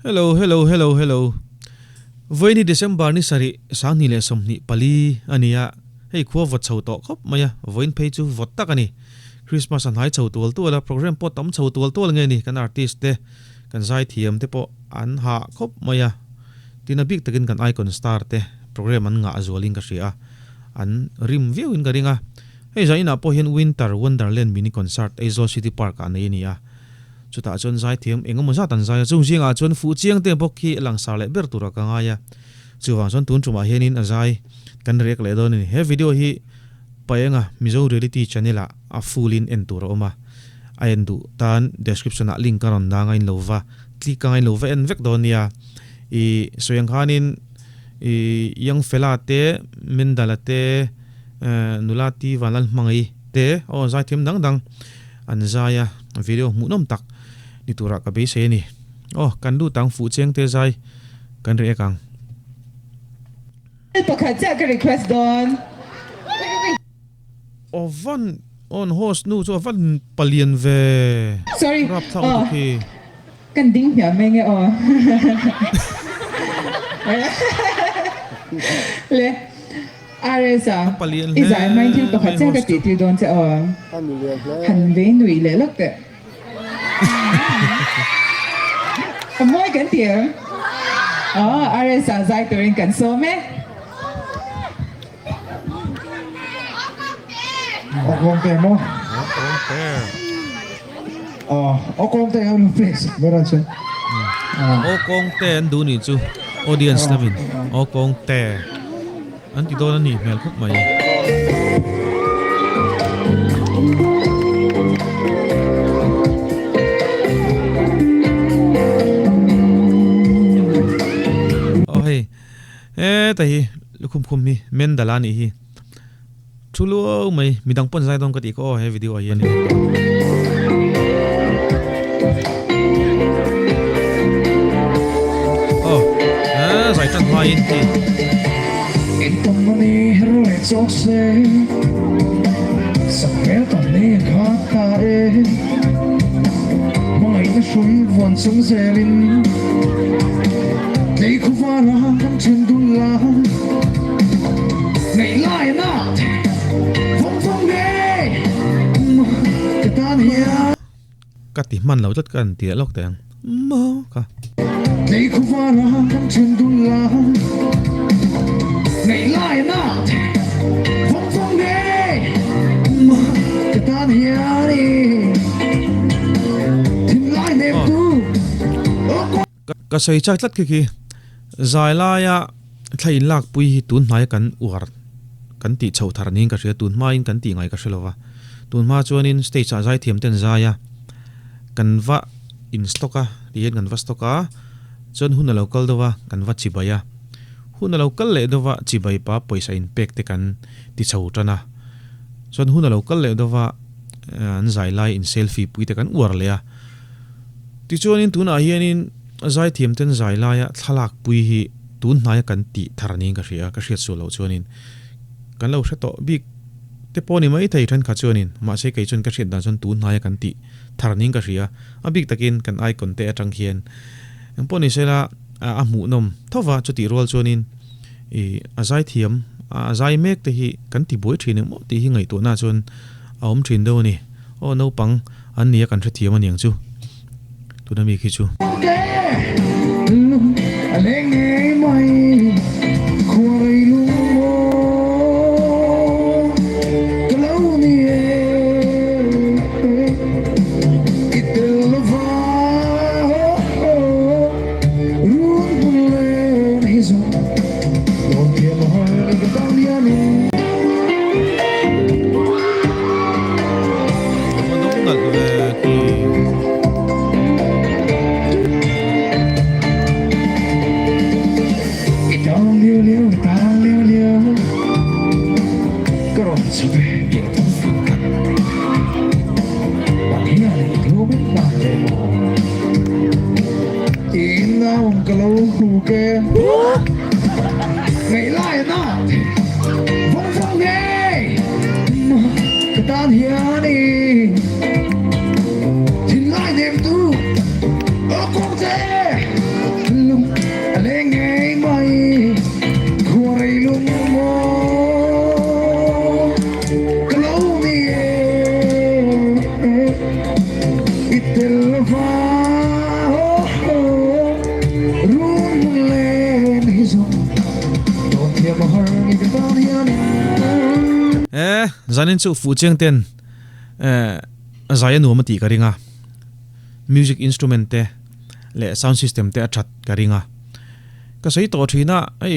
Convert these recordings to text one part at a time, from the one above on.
Hello, hello, hello, hello. Với ni December ni sari sang ni le som ni pali ania. Hey khuwa vot chho to khop maya voin phei chu vot tak ani. Christmas an hai chho tual tu la program po tam chho tual tual nge ni kan artist te kan zai thiam te po an ha khop maya. Tina big takin kan icon star te program an nga azwaling ka sia. An rim view in garinga. Hey zaina po hian Winter Wonderland mini concert Aizol City Park an ni a. Chuta chon zai thiam engom za tan zai chung jinga chon fu chiang te bok hi lang sa le ber tura ka nga ya chuwang chon tun chuma hianin azai kan rek le don ni he video hi paenga mizo reality channel a full in entur oma a endu tan description a link karon da ngain lova click ka ngain lova en vek don ya I soyang khanin I yang felate mendalate nulati vanal mangai te o zai thiam dang dang an zaya video munom tak ni tura ka be se ni oh kan du tang fu cheng te zai kan re kang pakhat cha ka request don van on host nu so van palien ve sorry rap thang ki kan ding ya menge le aresa palien izai mai thil pakhat cha ka ti don cha han ve nui le lak te moi kan tiếng aresa zai turin kan so me Con te mo. Con te ang place. Meron siya. o kong te an du ni chu audience namin o kong te an ti don ni mel khop mai tahi lukum khum mi men dalani hi chulo mai midang pon zai dong ka ti ko he video a hian zai tan mai in ti Intamani hero exose. Saketa ni khata e. Mai na shui von sung zelin. Nei khu vara kan chen dun la. Nei lai na. Phong phong ge. Ka tan hia. ka ti man lo tat kan ti lok tang mo ka Nei khu vara kan chen dun la. Nei lai na. Phong phong ge. Ka tan hia ni. Tin lai nem tu. ka sei chai tlat ki zai la ya thlain lak pui hi tun hnai kan uar kan ti chho thar ning ka ria tun ma in kan ti ngai ka shlowa tun ma chuanin stage a zai thiam ten zaya kan va in stocka rian kan va stocka chon hun local dowa kan va chibaya hun local le dowa chibai pa paisa in pek te kan ti chho tana chon hun local le dowa an zai lai in selfie pui te kan uar le a ti chuanin tun a hianin zai thiam ten zai la ya thalak pui hi tun hnai kan ti tharning ka ria ka hriat chu lo chuanin kan lo hreto bik te poni mai thei than kha chuanin ma se kai chun ka hriat dan chun tun hnai kan ti tharning ka ria a bik takin kan icon te atang hian ang poni sela a mu nom thowa chuti rol chuanin a zai thiam a zai mek te hi kan ti boi thin mo ti hi ngai to na chun a om thin do ni o no pang an nia kan thra thiam aniang chu tu na mi khi chu Anh nghe mày khoai luôn cái lâu ni kita lova ruang bulan hijau don't feel hard like a down ni Mandong ngal ve ki Tang liu liu Có sự về kiện thông phụ Bạn hiểu thiếu biết bạn để bỏ In nào cả lâu hù kê Ngày lại nó Phong phong ghê Cái tan hiền đi Thì lại niềm tu Ở con thế zanin chu fu cheng ten zaya nuam ti ka ringa music instrument te le sound system te athat ka ringa ka sei to thina ai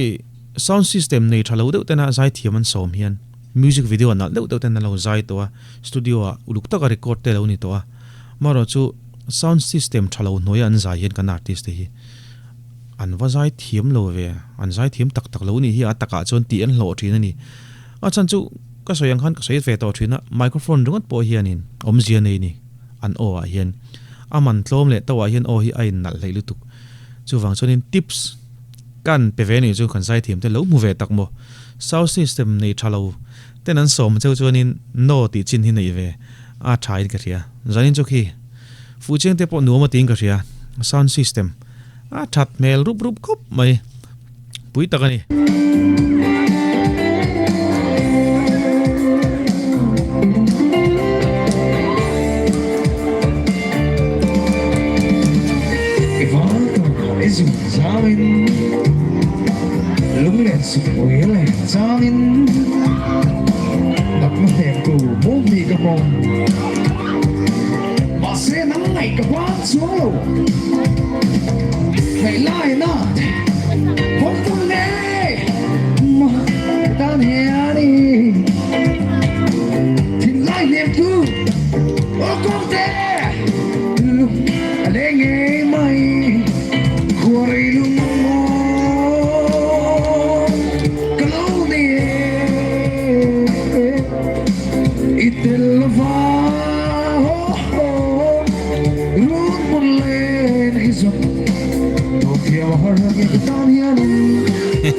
sound system nei thalo deuh tena zai thiam an som hian music video na deuh ten na lo zai to studio a uluk ta ka record te lo ni to maro chu sound system thalo noya an zai hian kan artist hi an wa zai thiam lo ve an zai thiam tak tak lo ni hi ataka chon ti an hlo thina ni a chan chu ka soyang khan ka sei ve to thina microphone rungat po hianin omzia nei ni an o a hian aman tlom le tawa hian o hi ai nal leilu tuk chu wang chonin tips kan peveni chu kan sai thiam te lo mu ve tak mo sound system nei thalo ten an som chu chonin no ti chin hi nei ve a thai ka ria zanin chu khi fu cheng te po nuama ting ka ria sound system a that mel rup rup khop mai pui takani Zamin lúng lên sụp quỷ lên zamin đặt nó thèm cù bố mì cái mông mà xe nắng ngày cái quán xuống lù ngày lại nó không phương nè mà ta hè đi thì lại niềm thương ô con tê lúc để nghe mày Cuore lungo calone itelva run por len hizo no quiero harga que tan hiano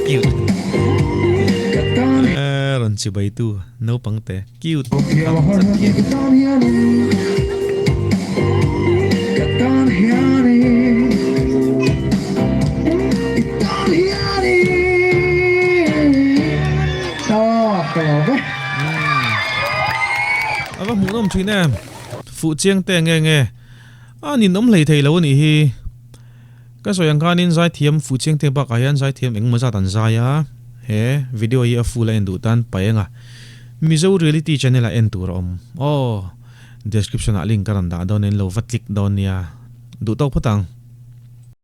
cute ron chi bai tu no pangte cute no quiero harga que tan hiano tan hiano ava mu nom thina fu chiang te nge nge nin om lei thei lo ni hi ka soyang khanin zai thiam fu chiang te ba ka hian zai thiam eng maza tan zaya he video hi a full en du tan paenga mizo reality channel a en tur om description a link karan da don en lo va click don ya du tok phatang